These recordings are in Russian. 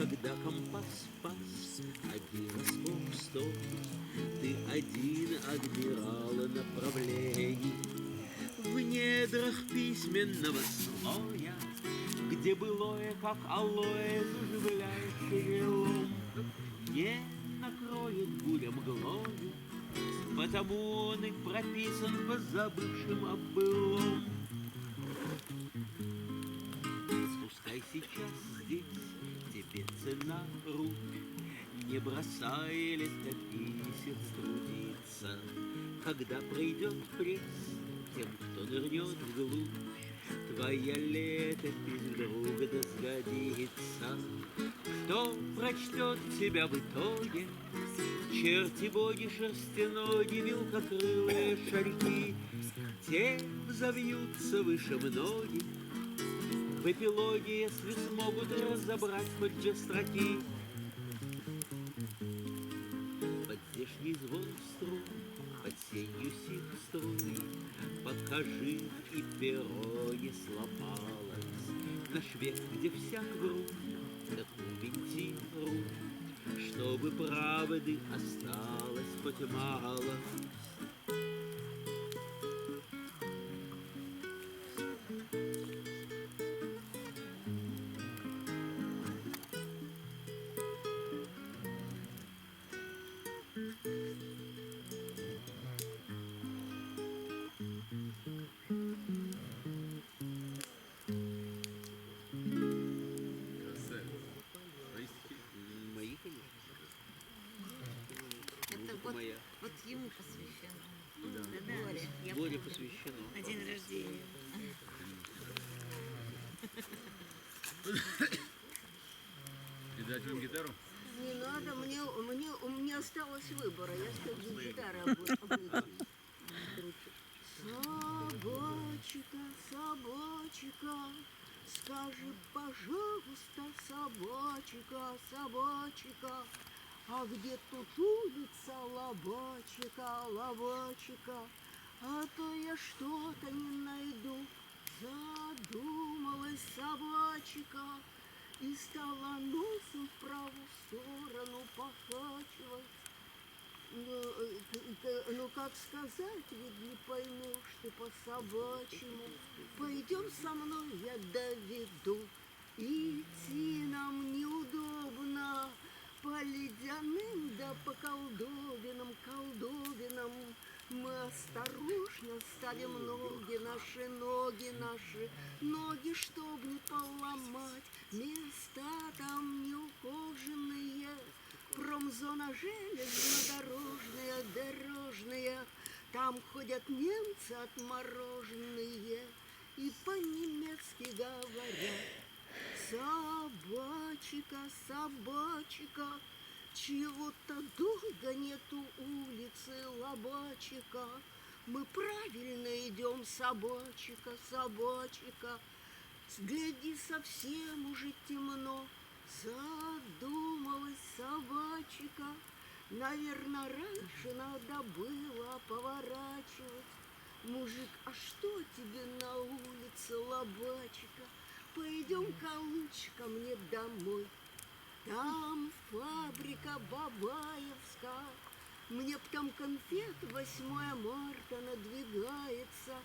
когда компас спас, а гироскоп стой, ты один адмирал направлений. В недрах письменного слоя, где былое, как алоэ, заживляет перелом, не накроет буря мглою, потому он и прописан по забывшим о былом. Спускай сейчас здесь, тебе цена рук, не бросай летописец трудиться. Когда придет пресс, тем, кто нырнет вглубь, твоя летопись вдруг да сгодится. Кто прочтет тебя в итоге? Черти-боги шерстяноги, вилкокрылые шарики, те завьются выше многих. В эпилоге, если смогут разобрать хоть две строки. Под здешний звон струн, под сенью сих струй, пока жив и перо не сломалось. Наш век, где всяк врут, документируют, чтобы правды осталось хоть мало. Мои, конечно. Это вот, Моя. вот ему посвящено. Да. Горе. Я Горе помню. посвящено. На день рождения. И дать вам гитару? Не надо, у меня осталось выбора. Я скажу, гитара обойти. Собачка, собачка, скажи, пожалуйста, собачка, собачка, а где тут улица Лобачика, Лобачика? А то я что-то не найду. Задумалась собачка и стала носом в правую сторону покачивать. Ну, как сказать, ведь не поймешь ты по-собачьему. Пойдем со мной, я доведу. Идти нам неудобно по ледяным да по колдовинам, колдовинам. Мы осторожно ставим ноги наши, чтоб не поломать. Места там неухоженные, промзона железнодорожная, дорожная. Там ходят немцы отмороженные и по-немецки говорят. Собачка, собачка, чего-то долго нету улицы Лобачика. Мы правильно идем, собачка, собачка. Гляди, совсем уже темно. Задумалась собачка. Наверное, раньше надо было поворачивать. Мужик, а что тебе на улице Лобачика? Пойдем-ка лучше ко мне домой. Там фабрика Бабаевская. Мне б там конфет 8 марта надвигается.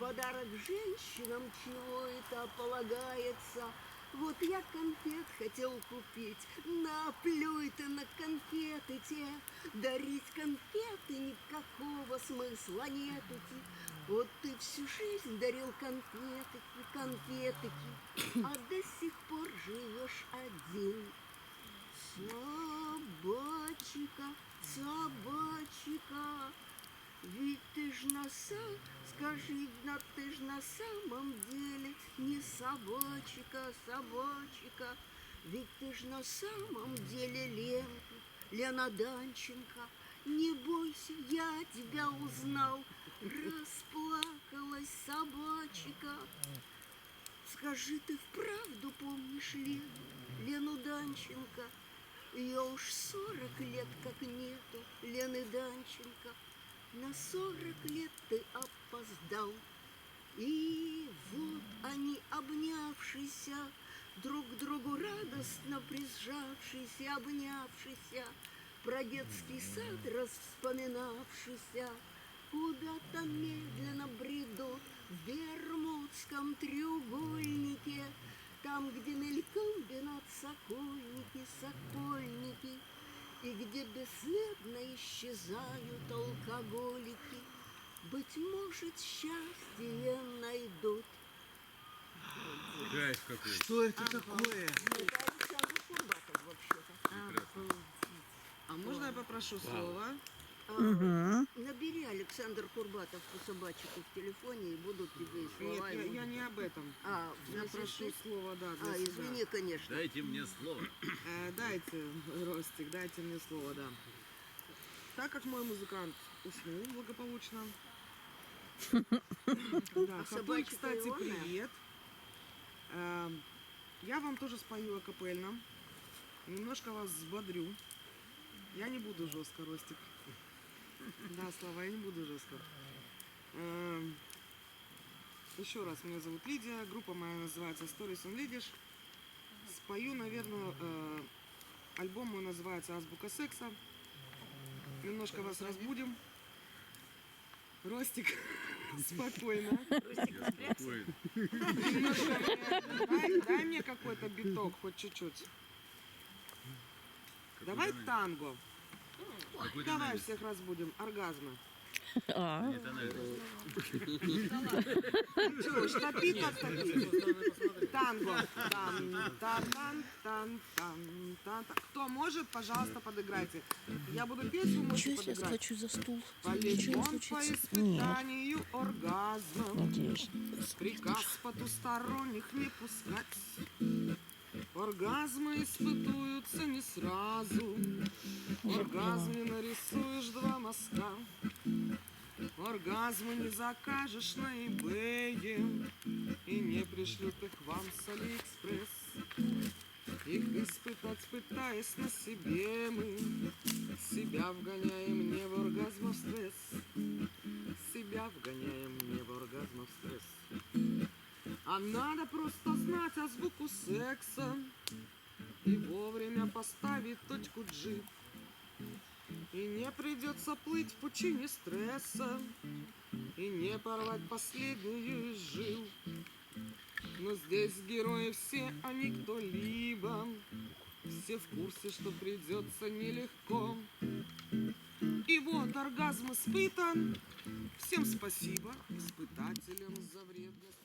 Подарок женщинам чего это полагается. Вот я конфет хотел купить. Наплюй ты на конфеты те. Дарить конфеты никакого смысла нету. Вот ты всю жизнь дарил конфетики, конфетики, а до сих пор живешь один. Собачка, собачка, ведь ты ж скажи, ты ж на самом деле не собачка, собачка, ведь ты ж на самом деле Лена Данченко. Не бойся, я тебя узнал, расплакалась собачка. Скажи, ты вправду помнишь Лену Данченко? Ее уж 40 лет как нету, Лены Данченко. На 40 лет ты опоздал. И вот они, обнявшиеся, Друг к другу радостно прижавшись, обнявшись, про детский сад распоминавшись, куда-то медленно бредут в Бермудском треугольнике, там, где мельком бинат сокольники, сокольники, и где бесследно исчезают алкоголики. Быть может, счастье найдут. Кайф какой. Что это такое? Это Александр Курбатов вообще-то. Обалдеть. А можно я попрошу слово? Набери Александр Курбатов по собачку в телефоне, и будут тебе и слова. Нет, я не об этом. Я прошу слово, да, для себя. Извини, конечно. Дайте мне слово. Дайте, Ростик, дайте мне слово, да. Так как мой музыкант уснул благополучно. Да, Хапуль, собачка кстати, ионная? привет. Я вам тоже спою акапельно. Немножко вас взбодрю. Я не буду жестко, Ростик. Да, Слава, я не буду жестко. Еще раз, меня зовут Лидия. Группа моя называется Stories on Lidish. Спою, наверное, альбом мой называется «Азбука секса». Немножко вас разбудим. Ростик, спокойно. Успокоит. Дай мне какой-то биток, хоть чуть-чуть. Давай танго. Какой Давай тональность? всех разбудим. Оргазмы. Не тональность. Чего, штопит, отстопит. Танго. Тан-тан-тан-тан-тан. Кто может, пожалуйста, подыграйте. Я буду петь, вы можете Ничего себе, подыграть. скачу за стул. Ничего Полигон не по случится. Нет, испытанию оргазма. надеюсь. Приказ потусторонних не пускать. Оргазмы испытуются не сразу. Оргазм не нарисуешь два мазка. Оргазмы не закажешь на eBay. И не пришлют их вам с Алиэкспресс. Их испытать, пытаясь на себе, мы себя вгоняем не в оргазм, а в стресс. Себя вгоняем не в оргазм, а в стресс. А надо просто знать азбуку секса и вовремя поставить точку G. И не придется плыть в пучине стресса и не порвать последнюю из жил. Но здесь герои все, а не кто-либо. Все в курсе, что придется нелегко. И вот оргазм испытан. Всем спасибо испытателям за вредность.